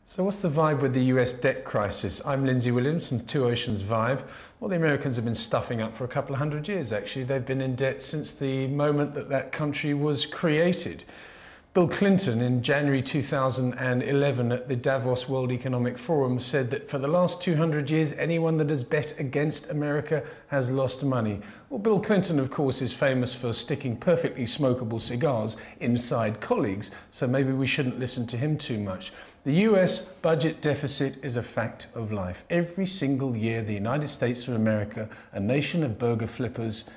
So what's the vibe with the US debt crisis? I'm Lindsay Williams from Two Oceans Vibe. Well, the Americans have been stuffing up for a couple of hundred years, actually. They've been in debt since the moment that country was created. Bill Clinton in January 2011 at the Davos World Economic Forum said that for the last 200 years, anyone that has bet against America has lost money. Well, Bill Clinton, of course, is famous for sticking perfectly smokable cigars inside colleagues, so maybe we shouldn't listen to him too much. The US budget deficit is a fact of life. Every single year, the United States of America, a nation of burger flippers,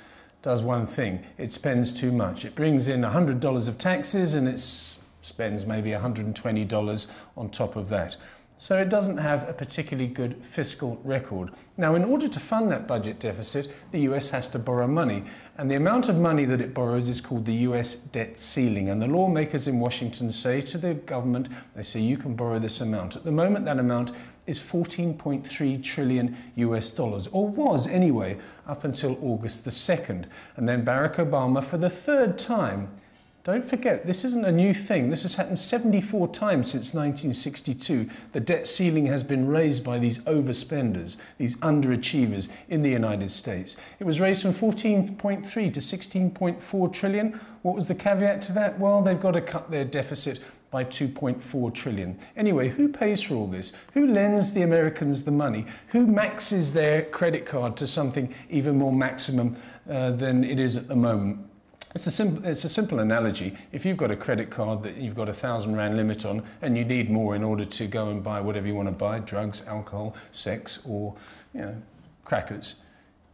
does one thing: it spends too much. It brings in $100 of taxes and it spends maybe $120 on top of that. So it doesn't have a particularly good fiscal record. Now, in order to fund that budget deficit, the US has to borrow money. And the amount of money that it borrows is called the US debt ceiling. And the lawmakers in Washington say to the government, they say, you can borrow this amount. At the moment, that amount is $14.3 trillion US dollars, or was anyway, up until August the 2nd. And then Barack Obama, for the third time, don't forget, this isn't a new thing. This has happened 74 times since 1962. The debt ceiling has been raised by these overspenders, these underachievers in the United States. It was raised from 14.3 to 16.4 trillion. What was the caveat to that? Well, they've got to cut their deficit by 2.4 trillion. Anyway, who pays for all this? Who lends the Americans the money? Who maxes their credit card to something even more maximum than it is at the moment? It's a simple analogy. If you've got a credit card that you've got a £1,000 limit on and you need more in order to go and buy whatever you want to buy, drugs, alcohol, sex, or crackers,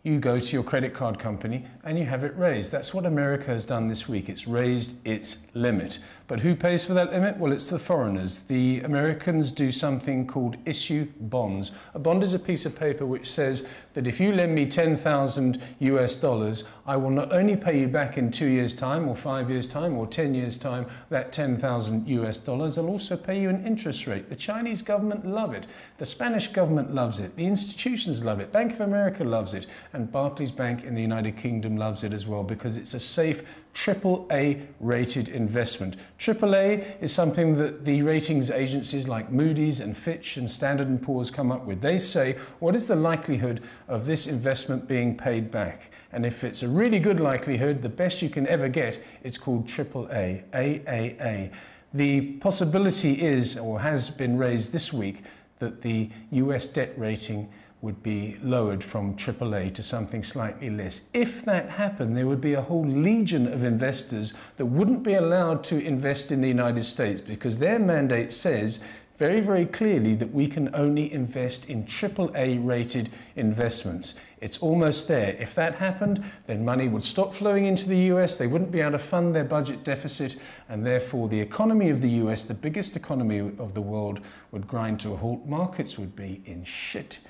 you go to your credit card company and you have it raised. That's what America has done this week. It's raised its limit. But who pays for that limit? Well, it's the foreigners. The Americans do something called issue bonds. A bond is a piece of paper which says that if you lend me 10,000 US dollars, I will not only pay you back in 2 years' time or 5 years' time or 10 years' time that 10,000 US dollars, I'll also pay you an interest rate. The Chinese government love it. The Spanish government loves it. The institutions love it. Bank of America loves it. And Barclays Bank in the United Kingdom loves it as well, because it's a safe AAA rated investment. AAA is something that the ratings agencies like Moody's and Fitch and Standard & Poor's come up with. They say, what is the likelihood of this investment being paid back? And if it's a really good likelihood, the best you can ever get, it's called AAA, AAA. The possibility is, or has been raised this week, that the US debt rating would be lowered from AAA to something slightly less. If that happened, there would be a whole legion of investors that wouldn't be allowed to invest in the United States, because their mandate says very, very clearly that we can only invest in AAA rated investments. It's almost there. If that happened, then money would stop flowing into the US, they wouldn't be able to fund their budget deficit, and therefore the economy of the US, the biggest economy of the world, would grind to a halt. Markets would be in shit,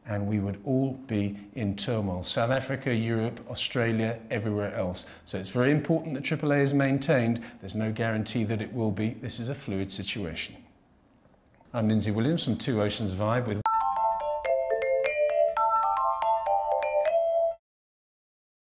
and we would all be in turmoil. South Africa, Europe, Australia, everywhere else. So it's very important that AAA is maintained. There's no guarantee that it will be. This is a fluid situation. I'm Lindsay Williams from Two Oceans Vibe with